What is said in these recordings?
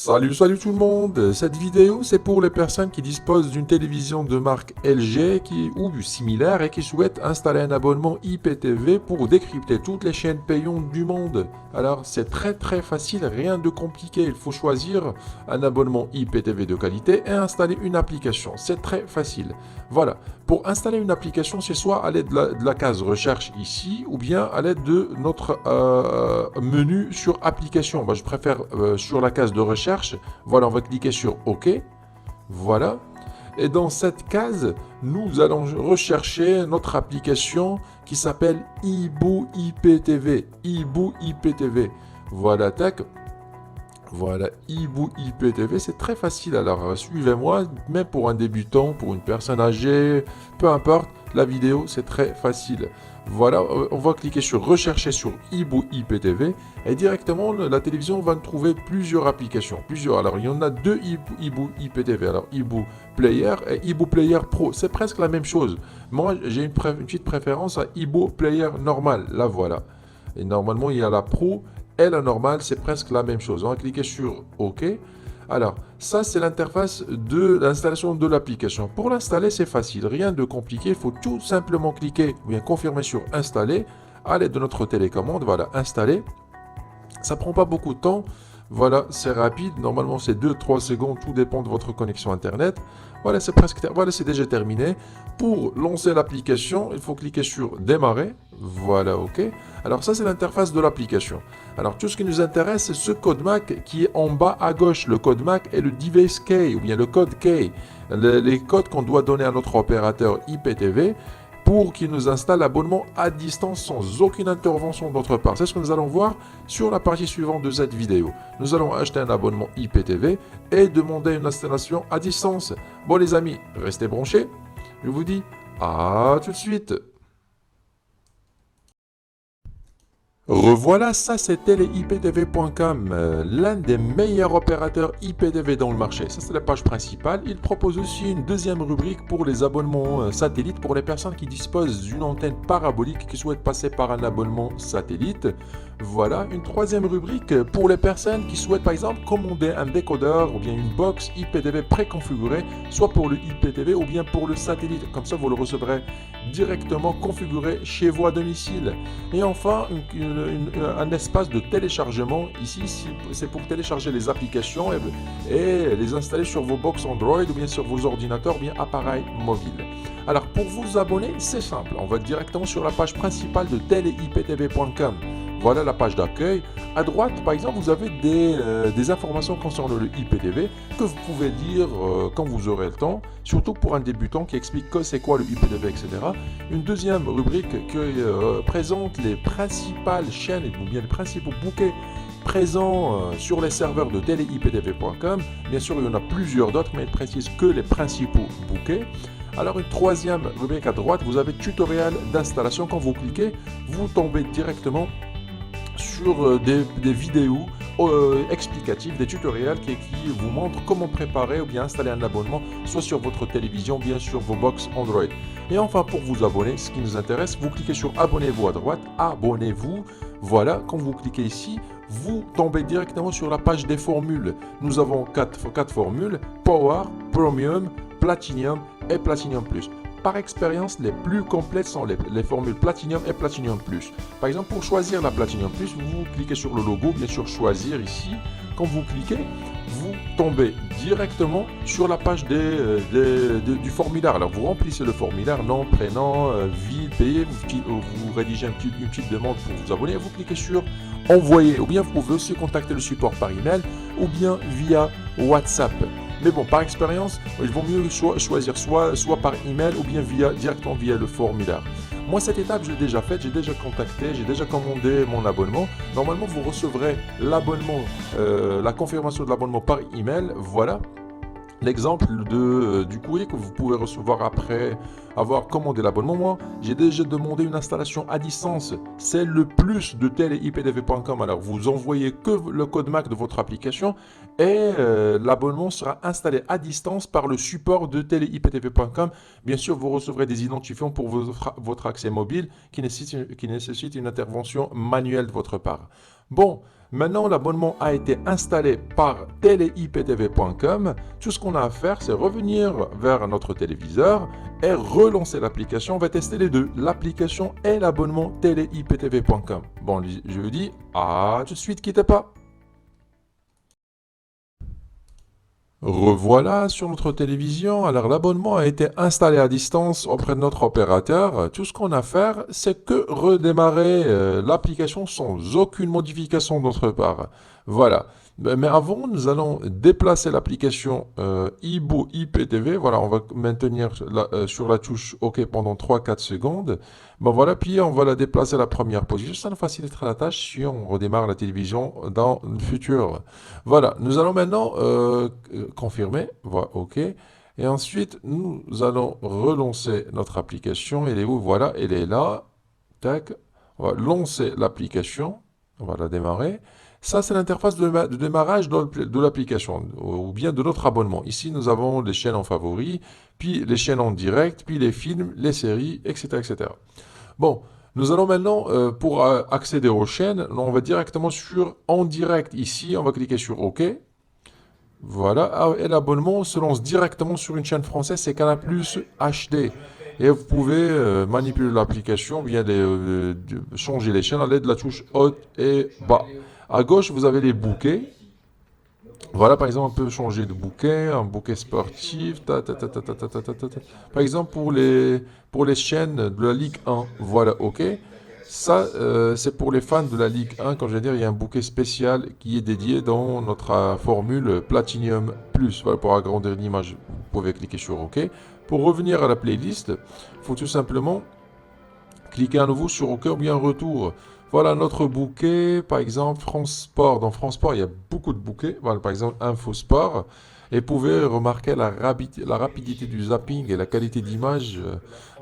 Salut tout le monde. Cette vidéo c'est pour les personnes qui disposent d'une télévision de marque LG ou similaire et qui souhaitent installer un abonnement IPTV pour décrypter toutes les chaînes payantes du monde. Alors c'est très facile, rien de compliqué, il faut choisir un abonnement IPTV de qualité et installer une application, c'est très facile. Voilà, pour installer une application c'est soit à l'aide de la case recherche ici ou bien à l'aide de notre menu sur application. Je préfère sur la case de recherche. Voilà, on va cliquer sur OK. Voilà. Et dans cette case, nous allons rechercher notre application qui s'appelle Ibo IPTV. Ibo IPTV. Voilà, tac. Voilà, Ibo IPTV, c'est très facile. Alors, suivez-moi, même pour un débutant, pour une personne âgée, peu importe, la vidéo, c'est très facile. Voilà, on va cliquer sur rechercher sur Ibo IPTV et directement la télévision va trouver plusieurs applications. Alors, il y en a deux Ibo IPTV. Alors, Ibo Player et Ibo Player Pro. C'est presque la même chose. Moi, j'ai une petite préférence à Ibo Player normal. Là, voilà. Et normalement, il y a la Pro et la normale, c'est presque la même chose. On va cliquer sur OK. Alors, ça, c'est l'interface de l'installation de l'application. Pour l'installer, c'est facile, rien de compliqué. Il faut tout simplement cliquer ou bien confirmer sur installer à l'aide de notre télécommande. Voilà, installer. Ça prend pas beaucoup de temps. Voilà, c'est rapide. Normalement, c'est 2-3 secondes. Tout dépend de votre connexion Internet. Voilà, c'est déjà terminé. Pour lancer l'application, il faut cliquer sur démarrer. Voilà, OK. Alors ça, c'est l'interface de l'application. Alors tout ce qui nous intéresse, c'est ce code MAC qui est en bas à gauche. Le code MAC et le device key ou bien le code key. Les codes qu'on doit donner à notre opérateur IPTV pour qu'il nous installe l'abonnement à distance sans aucune intervention de notre part. C'est ce que nous allons voir sur la partie suivante de cette vidéo. Nous allons acheter un abonnement IPTV et demander une installation à distance. Bon les amis, restez branchés. Je vous dis à tout de suite. Revoilà, ça c'était les IPTV.com, l'un des meilleurs opérateurs IPTV dans le marché. Ça c'est la page principale. Il propose aussi une deuxième rubrique pour les abonnements satellites pour les personnes qui disposent d'une antenne parabolique qui souhaitent passer par un abonnement satellite. Voilà, une troisième rubrique pour les personnes qui souhaitent par exemple commander un décodeur ou bien une box IPTV préconfigurée, soit pour le IPTV ou bien pour le satellite. Comme ça vous le recevrez directement configuré chez vous à domicile. Et enfin, un espace de téléchargement. Ici, c'est pour télécharger les applications et les installer sur vos box Android ou bien sur vos ordinateurs ou bien appareils mobiles. Alors, pour vous abonner, c'est simple. On va directement sur la page principale de teleiptv.com. Voilà la page d'accueil. À droite, par exemple, vous avez des informations concernant le IPTV que vous pouvez lire quand vous aurez le temps, surtout pour un débutant qui explique que c'est quoi le IPTV, etc. Une deuxième rubrique qui présente les principales chaînes ou bien les principaux bouquets présents sur les serveurs de teleiptv.com. Bien sûr, il y en a plusieurs d'autres, mais il précise que les principaux bouquets. Alors une troisième rubrique à droite, vous avez tutoriel d'installation. Quand vous cliquez, vous tombez directement sur des vidéos explicatives, des tutoriels qui vous montrent comment préparer ou bien installer un abonnement, soit sur votre télévision, bien sur vos box Android. Et enfin, pour vous abonner, ce qui nous intéresse, vous cliquez sur abonnez-vous à droite, abonnez-vous. Voilà, quand vous cliquez ici, vous tombez directement sur la page des formules. Nous avons quatre formules, Power, Premium, Platinum et Platinum Plus. Par expérience, les plus complètes sont les formules Platinum et Platinum Plus. Par exemple, pour choisir la Platinum Plus, vous cliquez sur le logo, bien sûr choisir ici. Quand vous cliquez, vous tombez directement sur la page du formulaire. Alors vous remplissez le formulaire, nom, prénom, ville, pays, vous rédigez une petite demande pour vous abonner, vous cliquez sur envoyer. Ou bien vous pouvez aussi contacter le support par email ou bien via WhatsApp. Mais bon, par expérience, il vaut mieux choisir soit par email ou bien directement via le formulaire. Moi, cette étape, je l'ai déjà faite, j'ai déjà contacté, j'ai déjà commandé mon abonnement. Normalement, vous recevrez l'abonnement, la confirmation de l'abonnement par email. Voilà l'exemple du courrier que vous pouvez recevoir après avoir commandé l'abonnement. Moi, j'ai déjà demandé une installation à distance. C'est le plus de teleiptv.com. Alors, vous envoyez que le code MAC de votre application et l'abonnement sera installé à distance par le support de teleiptv.com. Bien sûr, vous recevrez des identifiants pour votre accès mobile qui nécessite une intervention manuelle de votre part. Bon, maintenant l'abonnement a été installé par teleiptv.com. Tout ce qu'on a à faire, c'est revenir vers notre téléviseur et relancer l'application. On va tester les deux, l'application et l'abonnement teleiptv.com. Bon, je vous dis à tout de suite, quittez pas. Revoilà sur notre télévision. Alors l'abonnement a été installé à distance auprès de notre opérateur. Tout ce qu'on a à faire, c'est que redémarrer l'application sans aucune modification de notre part. Voilà. Mais avant, nous allons déplacer l'application Ibo IPTV. Voilà, on va maintenir sur la touche OK pendant 3-4 secondes. Bon voilà, puis on va la déplacer à la première position. Ça nous facilitera la tâche si on redémarre la télévision dans le futur. Voilà, nous allons maintenant confirmer, voilà, OK. Et ensuite, nous allons relancer notre application. Elle est où? Voilà, elle est là. Tac. On va lancer l'application. On va la démarrer. Ça, c'est l'interface de démarrage de l'application ou bien de notre abonnement. Ici, nous avons les chaînes en favoris, puis les chaînes en direct, puis les films, les séries, etc. etc. Bon, nous allons maintenant, pour accéder aux chaînes, on va directement sur En direct ici, on va cliquer sur OK. Voilà, et l'abonnement se lance directement sur une chaîne française, c'est Canal+ HD. Et vous pouvez manipuler l'application, bien changer les chaînes à l'aide de la touche haut et bas. À gauche, vous avez les bouquets. Voilà, par exemple, on peut changer de bouquet, un bouquet sportif, par exemple, pour les chaînes de la Ligue 1. Voilà, OK. Ça, c'est pour les fans de la Ligue 1. Quand je veux dire, il y a un bouquet spécial qui est dédié dans notre formule Platinum Plus. Voilà, pour agrandir l'image, vous pouvez cliquer sur OK. Pour revenir à la playlist, il faut tout simplement cliquez à nouveau sur OK ou bien retour. Voilà notre bouquet, par exemple France Sport. Dans France Sport, il y a beaucoup de bouquets. Voilà, par exemple Info Sport. Et vous pouvez remarquer la rapidité du zapping et la qualité d'image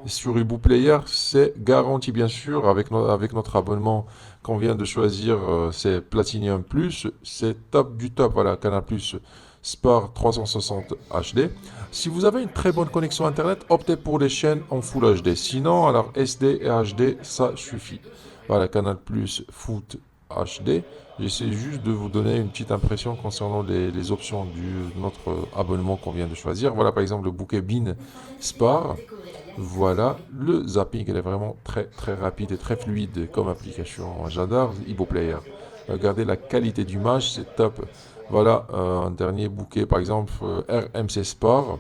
sur Ibu Player. C'est garanti bien sûr avec notre abonnement qu'on vient de choisir. C'est Platinum Plus. C'est top du top. Voilà, Canal Plus Sport 360 HD. Si vous avez une très bonne connexion Internet, optez pour les chaînes en Full HD. Sinon, alors SD et HD, ça suffit. Voilà, Canal Plus Foot HD. J'essaie juste de vous donner une petite impression concernant les options de notre abonnement qu'on vient de choisir. Voilà, par exemple, le bouquet Bean Sport. Voilà, le zapping, il est vraiment très très rapide et très fluide comme application. J'adore Ibo Player. Regardez la qualité d'image, c'est top. Voilà, un dernier bouquet, par exemple, RMC Sport.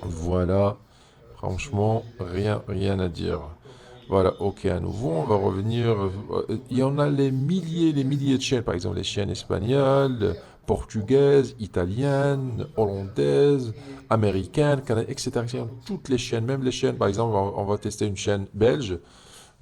Voilà, franchement, rien à dire. Voilà, OK à nouveau, on va revenir. Il y en a les milliers de chaînes, par exemple les chaînes espagnoles, portugaises, italiennes, hollandaises, américaines, canadiennes, etc. Toutes les chaînes, même les chaînes, par exemple, on va tester une chaîne belge.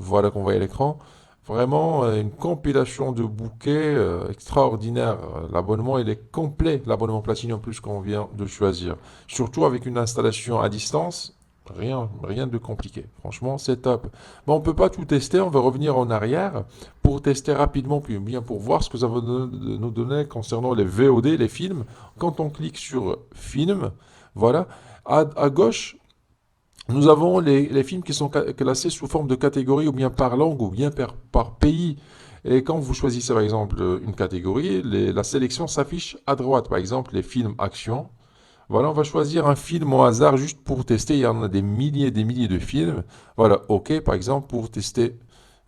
Voilà qu'on voit à l'écran. Vraiment une compilation de bouquets extraordinaire. L'abonnement, il est complet, l'abonnement Platinum Plus qu'on vient de choisir. Surtout avec une installation à distance. Rien de compliqué. Franchement, c'est top. Bon, on ne peut pas tout tester. On va revenir en arrière pour tester rapidement, puis bien pour voir ce que ça va nous donner concernant les VOD, les films. Quand on clique sur Film, voilà, à gauche, nous avons les films qui sont classés sous forme de catégorie ou bien par langue ou bien par pays. Et quand vous choisissez par exemple une catégorie, la sélection s'affiche à droite. Par exemple, les films action. Voilà, on va choisir un film au hasard juste pour tester. Il y en a des milliers et des milliers de films. Voilà, OK, par exemple, pour tester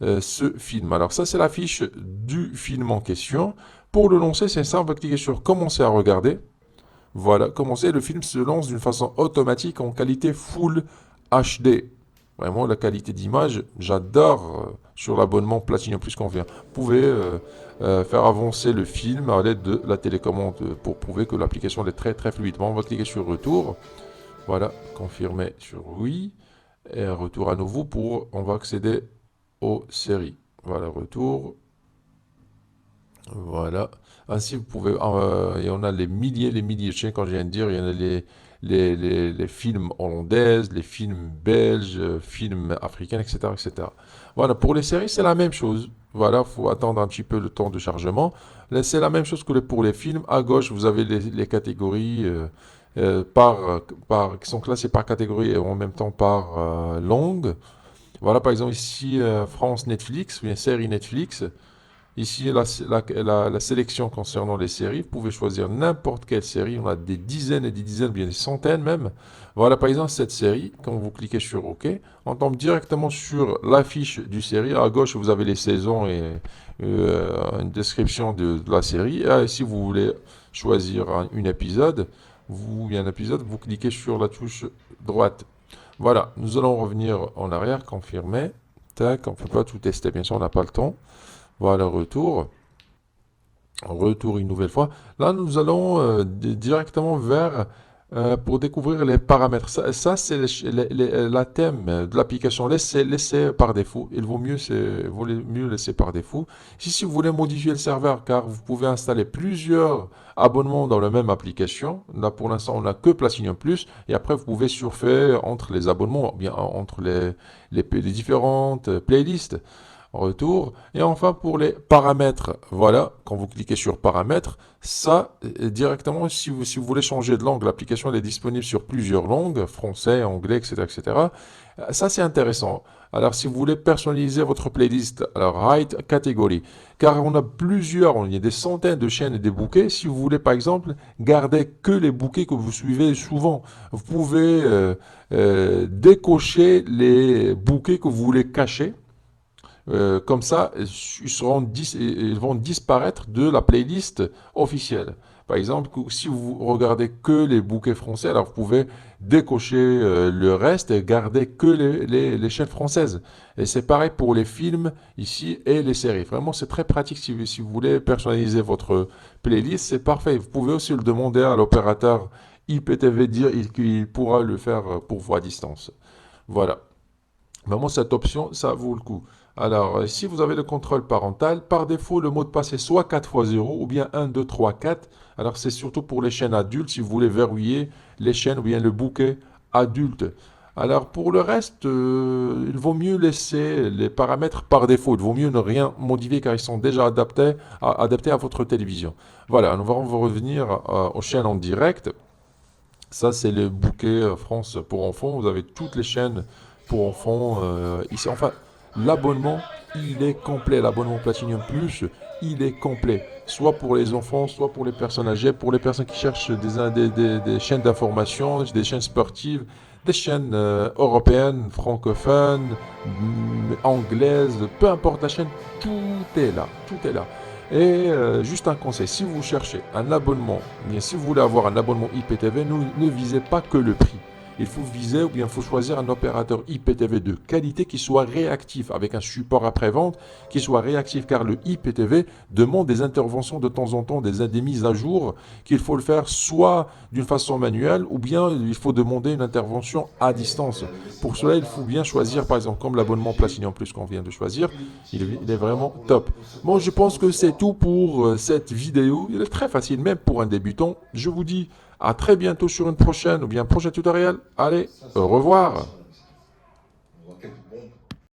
ce film. Alors ça, c'est la fiche du film en question. Pour le lancer, c'est ça, on va cliquer sur Commencer à regarder. Voilà, commencer, le film se lance d'une façon automatique en qualité Full HD. Vraiment, la qualité d'image, j'adore sur l'abonnement Platinum Plus qu'on vient. Vous pouvez faire avancer le film à l'aide de la télécommande pour prouver que l'application est très très fluide. Bon, on va cliquer sur Retour. Voilà, confirmer sur Oui. Et retour à nouveau on va accéder aux séries. Voilà, retour. Voilà. Ainsi, vous pouvez. Il y en a les milliers de chaînes, quand je viens de dire. Il y en a les films hollandaises, les films belges, films africains, etc., etc. Voilà. Pour les séries, c'est la même chose. Voilà. Il faut attendre un petit peu le temps de chargement. Là, c'est la même chose que pour les films. À gauche, vous avez les catégories qui sont classées par catégorie et en même temps par langue. Voilà. Par exemple, ici, France Netflix, ou une série Netflix. Ici, la sélection concernant les séries, vous pouvez choisir n'importe quelle série. On a des dizaines et des dizaines, bien des centaines même. Voilà, par exemple, cette série, quand vous cliquez sur OK, on tombe directement sur l'affiche du série. À gauche, vous avez les saisons et une description de la série. Et si vous voulez choisir un épisode, vous cliquez sur la touche droite. Voilà, nous allons revenir en arrière, confirmer. Tac, on ne peut pas tout tester, bien sûr, on n'a pas le temps. Voilà, retour. Retour une nouvelle fois. Là, nous allons directement vers pour découvrir les paramètres. Ça, c'est la thème de l'application. Laissez par défaut. Il vaut mieux laisser par défaut. Si vous voulez modifier le serveur, car vous pouvez installer plusieurs abonnements dans la même application. Là, pour l'instant, on n'a que Platinum Plus. Et après, vous pouvez surfer entre les abonnements, bien entre les différentes playlists. Retour. Et enfin pour les paramètres, voilà, quand vous cliquez sur paramètres, ça directement, si vous voulez changer de langue, l'application elle est disponible sur plusieurs langues, français, anglais, etc. etc. Ça c'est intéressant. Alors si vous voulez personnaliser votre playlist, alors Right Category, car on a plusieurs, il y a des centaines de chaînes et des bouquets. Si vous voulez par exemple garder que les bouquets que vous suivez souvent, vous pouvez décocher les bouquets que vous voulez cacher. Comme ça, ils vont disparaître de la playlist officielle. Par exemple, si vous regardez que les bouquets français, alors vous pouvez décocher le reste et garder que les chaînes françaises. Et c'est pareil pour les films ici et les séries. Vraiment, c'est très pratique si vous voulez personnaliser votre playlist, c'est parfait. Vous pouvez aussi le demander à l'opérateur IPTV, dire qu'il pourra le faire pour vous à distance. Voilà. Vraiment, cette option, ça vaut le coup. Alors, si vous avez le contrôle parental, par défaut, le mot de passe est soit 4x0 ou bien 1, 2, 3, 4. Alors, c'est surtout pour les chaînes adultes, si vous voulez verrouiller les chaînes ou bien le bouquet adulte. Alors, pour le reste, il vaut mieux laisser les paramètres par défaut. Il vaut mieux ne rien modifier car ils sont déjà adaptés à votre télévision. Voilà, nous allons revenir aux chaînes en direct. Ça, c'est le bouquet France pour enfants. Vous avez toutes les chaînes pour enfants ici. Enfin, l'abonnement, il est complet. L'abonnement Platinum Plus, il est complet. Soit pour les enfants, soit pour les personnes âgées, pour les personnes qui cherchent des chaînes d'information, des chaînes sportives, des chaînes européennes, francophones, anglaises, peu importe la chaîne, tout est là. Tout est là. Et juste un conseil, si vous cherchez un abonnement, bien si vous voulez avoir un abonnement IPTV, ne visez pas que le prix. Il faut viser ou bien il faut choisir un opérateur IPTV de qualité qui soit réactif, avec un support après-vente qui soit réactif, car le IPTV demande des interventions de temps en temps, des mises à jour, qu'il faut le faire soit d'une façon manuelle ou bien il faut demander une intervention à distance. Pour cela, il faut bien choisir, par exemple, comme l'abonnement Platinum Plus qu'on vient de choisir, il est vraiment top. Bon, je pense que c'est tout pour cette vidéo. Il est très facile, même pour un débutant. Je vous dis à très bientôt sur une prochaine ou bien un prochain tutoriel. Allez, au revoir.